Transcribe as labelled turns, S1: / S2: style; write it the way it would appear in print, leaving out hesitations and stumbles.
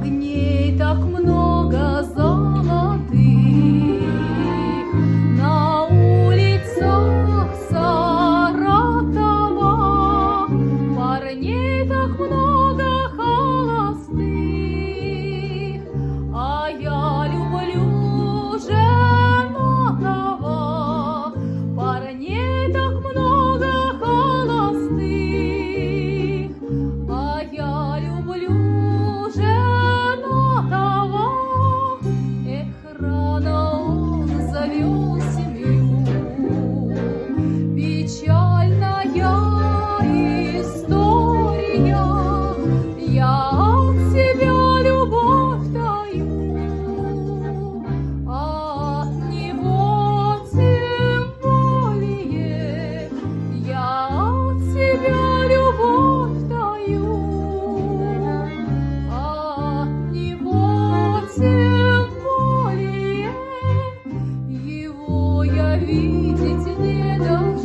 S1: Огней так много золотых на улицах Саратова, парней так много холостых, а я люблю женатого. Парней так много холостых, а я люблю женатого. Эх, рано он завел семью, печальная история. Я от себя любовь даю, а от него тем более. Я от себя любовь даю, а от него тем более. Его я видеть не должна.